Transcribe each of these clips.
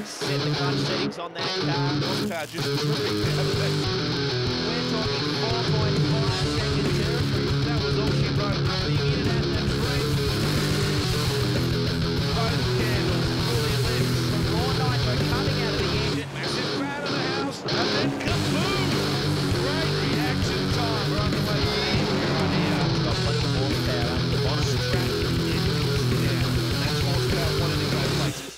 set the clutch settings on that car. Horsepower just terrific. We're talking 4.5 second territory. That was all she wrote. Being in and out that train. Both candles fully lit. Some more nitro coming out of the engine. Massive crowd in the house. And then kaboom! Great reaction time. We're on the way to the engine right here. Got plenty of horsepower under the bottom of the track. Yeah, that's horsepower wanting to go places.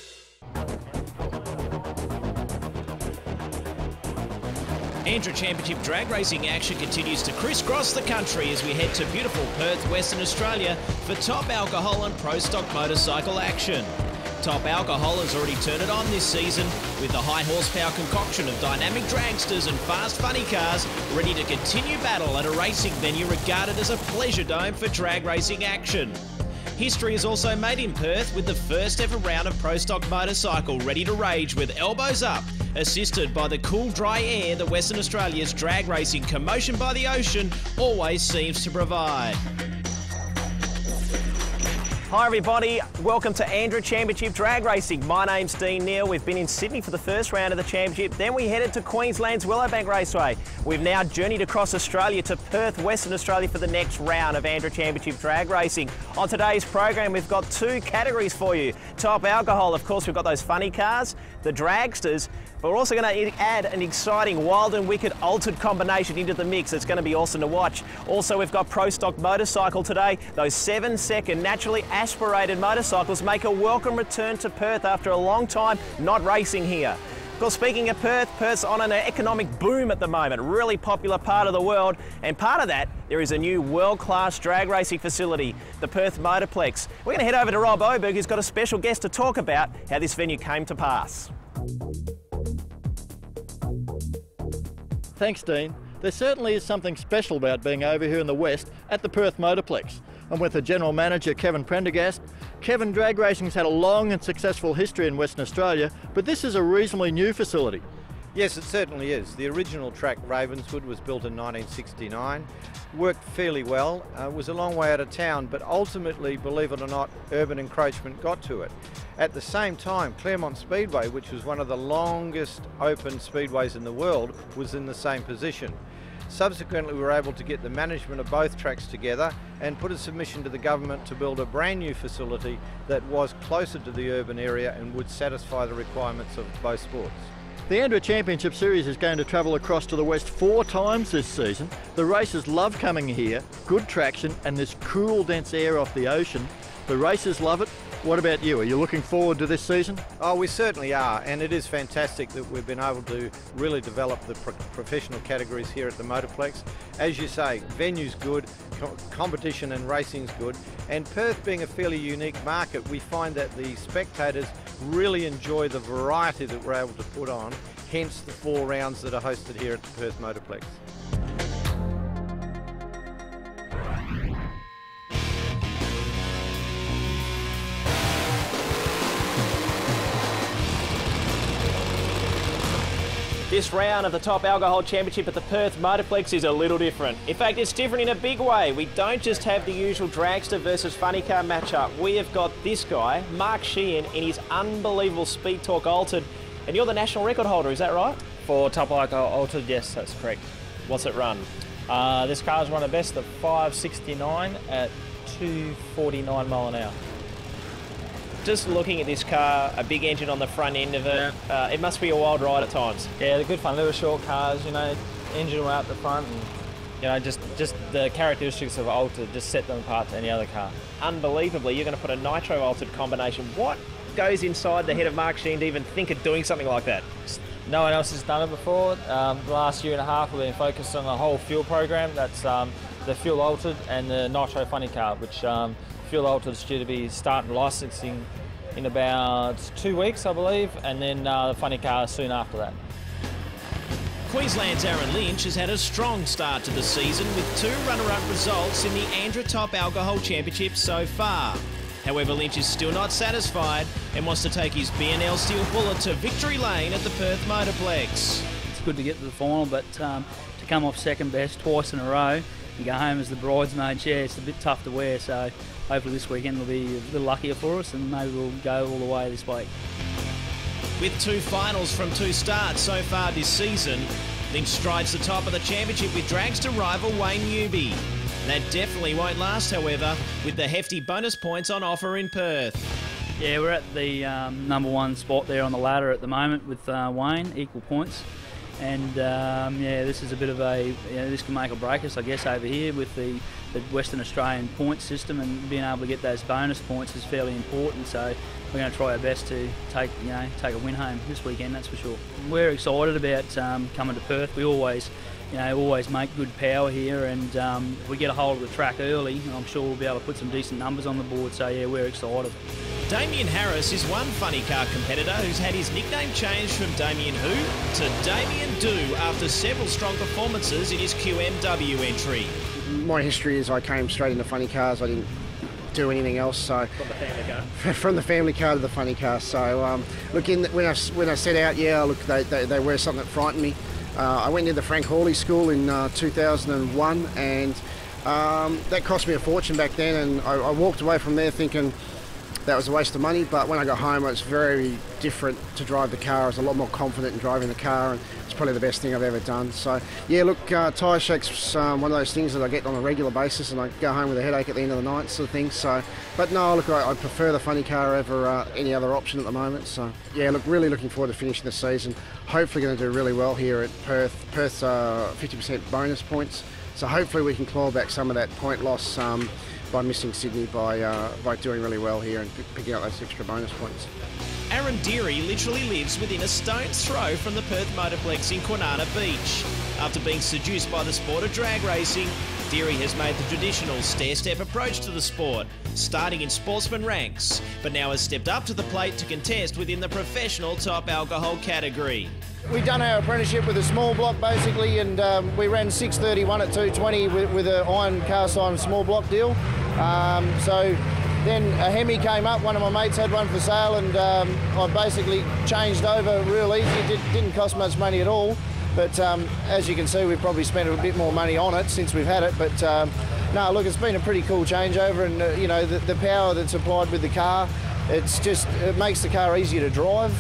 ANDRA Championship drag racing action continues to crisscross the country as we head to beautiful Perth, Western Australia for top alcohol and pro stock motorcycle action. Top alcohol has already turned it on this season with the high horsepower concoction of dynamic dragsters and fast funny cars ready to continue battle at a racing venue regarded as a pleasure dome for drag racing action. History is also made in Perth with the first ever round of pro stock motorcycle ready to rage with elbows up, assisted by the cool dry air that Western Australia's drag racing commotion by the ocean always seems to provide. Hi everybody, welcome to ANDRA Championship Drag Racing. My name's Dean Neal. We've been in Sydney for the first round of the championship, then we headed to Queensland's Willowbank Raceway. We've now journeyed across Australia to Perth, Western Australia for the next round of ANDRA Championship Drag Racing. On today's program we've got two categories for you. Top alcohol, of course we've got those funny cars, the dragsters, but we're also going to add an exciting wild and wicked altered combination into the mix. It's going to be awesome to watch. Also, we've got pro stock motorcycle today. Those 7-second naturally aspirated motorcycles make a welcome return to Perth after a long time not racing here. Of course, speaking of Perth, Perth's on an economic boom at the moment, really popular part of the world, and part of that, there is a new world-class drag racing facility, the Perth Motorplex. We're going to head over to Rob Oberg, who's got a special guest to talk about how this venue came to pass. Thanks, Dean. There certainly is something special about being over here in the West at the Perth Motorplex. I'm with the General Manager, Kevin Prendergast. Kevin, drag racing's had a long and successful history in Western Australia, but this is a reasonably new facility. Yes, it certainly is. The original track, Ravenswood, was built in 1969. Worked fairly well, was a long way out of town, but ultimately, believe it or not, urban encroachment got to it. At the same time, Claremont Speedway, which was one of the longest open speedways in the world, was in the same position. Subsequently, we were able to get the management of both tracks together and put a submission to the government to build a brand new facility that was closer to the urban area and would satisfy the requirements of both sports. The ANDRA Championship Series is going to travel across to the West 4 times this season. The racers love coming here, good traction and this cool, dense air off the ocean. The racers love it. What about you? Are you looking forward to this season? Oh, we certainly are, and it is fantastic that we've been able to really develop the professional categories here at the Motorplex. As you say, venue's good, competition and racing's good, and Perth being a fairly unique market, we find that the spectators really enjoy the variety that we're able to put on, hence the 4 rounds that are hosted here at the Perth Motorplex. This round of the Top Alcohol Championship at the Perth Motorplex is a little different. In fact, it's different in a big way. We don't just have the usual dragster versus funny car matchup. We have got this guy, Mark Sheehan, in his unbelievable Speed Talk Altered, and you're the national record holder, is that right? For Top Alcohol Altered, yes, that's correct. What's it run? This car's run a best of 569 at 249 mile an hour. Just looking at this car, a big engine on the front end of it, it must be a wild ride at times. Yeah, they're good fun, little short cars, you know, engine out the front, and you know, just the characteristics of Altered just set them apart to any other car. Unbelievably, you're going to put a nitro Altered combination. What goes inside the head of Mark Sheen to even think of doing something like that? No one else has done it before. The last year and a half we've been focused on the whole fuel program. That's the fuel Altered and the nitro funny car, which fuel Altered is due to be starting licensing in about 2 weeks, I believe, and then the funny car soon after that. Queensland's Aaron Lynch has had a strong start to the season with 2 runner-up results in the ANDRA Top Alcohol Championship so far. However, Lynch is still not satisfied and wants to take his B&L Steel Bullet to victory lane at the Perth Motorplex. It's good to get to the final, but to come off second best twice in a row and go home as the bridesmaid chair, it's a bit tough to wear, so hopefully this weekend will be a little luckier for us and maybe we'll go all the way this week. With 2 finals from 2 starts so far this season, Lynch strides the top of the championship with dragster rival Wayne Newby. That definitely won't last, however, with the hefty bonus points on offer in Perth. Yeah, we're at the #1 spot there on the ladder at the moment with Wayne, equal points. And yeah, this is a bit of a, this can make or break us, I guess, over here with the Western Australian point system, and being able to get those bonus points is fairly important. So we're going to try our best to take a win home this weekend, that's for sure. We're excited about coming to Perth. We always make good power here, and if we get a hold of the track early, I'm sure we'll be able to put some decent numbers on the board. So yeah, we're excited. Damien Harris is one funny car competitor who's had his nickname changed from Damien Who to Damien Do after several strong performances in his QMW entry. My history is I came straight into funny cars. I didn't do anything else. So From the family car? From the family car to the funny car. So look, when I set out, yeah, look, they were something that frightened me. I went into the Frank Hawley School in 2001, and that cost me a fortune back then, and I walked away from there thinking that was a waste of money. But when I got home, it was very different to drive the car. I was a lot more confident in driving the car, and it's probably the best thing I've ever done. So yeah, look, tyre shake's one of those things that I get on a regular basis, and I go home with a headache at the end of the night, sort of thing. So, but no, look, I prefer the funny car over any other option at the moment. So yeah, look, really looking forward to finishing the season. Hopefully going to do really well here at Perth. Perth's 50% bonus points, so hopefully we can claw back some of that point loss by missing Sydney by doing really well here and picking up those extra bonus points. Aaron Deary literally lives within a stone's throw from the Perth Motorplex in Kwinana Beach. After being seduced by the sport of drag racing, Deary has made the traditional stair-step approach to the sport, starting in sportsman ranks, but now has stepped up to the plate to contest within the professional top alcohol category. We've done our apprenticeship with a small block basically, and we ran 6:31 at 220 with an iron cast iron small block deal. So then a Hemi came up, one of my mates had one for sale, and I basically changed over real easy. It didn't cost much money at all, but as you can see, we've probably spent a bit more money on it since we've had it. But no, look, it's been a pretty cool changeover, and the power that's applied with the car, it makes the car easier to drive.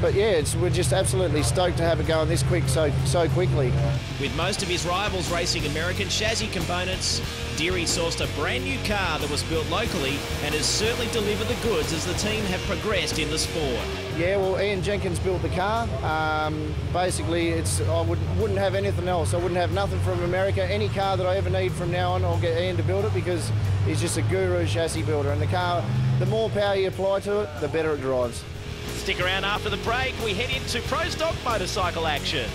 But yeah, we're just absolutely stoked to have it going this quick so quickly. With most of his rivals racing American chassis components, Deary sourced a brand new car that was built locally and has certainly delivered the goods as the team have progressed in the sport. Yeah, well, Ian Jenkins built the car. Basically, I wouldn't have anything else. I wouldn't have nothing from America. Any car that I ever need from now on, I'll get Ian to build it, because he's just a guru chassis builder. And the car, the more power you apply to it, the better it drives. Stick around after the break. We head into pro stock motorcycle action.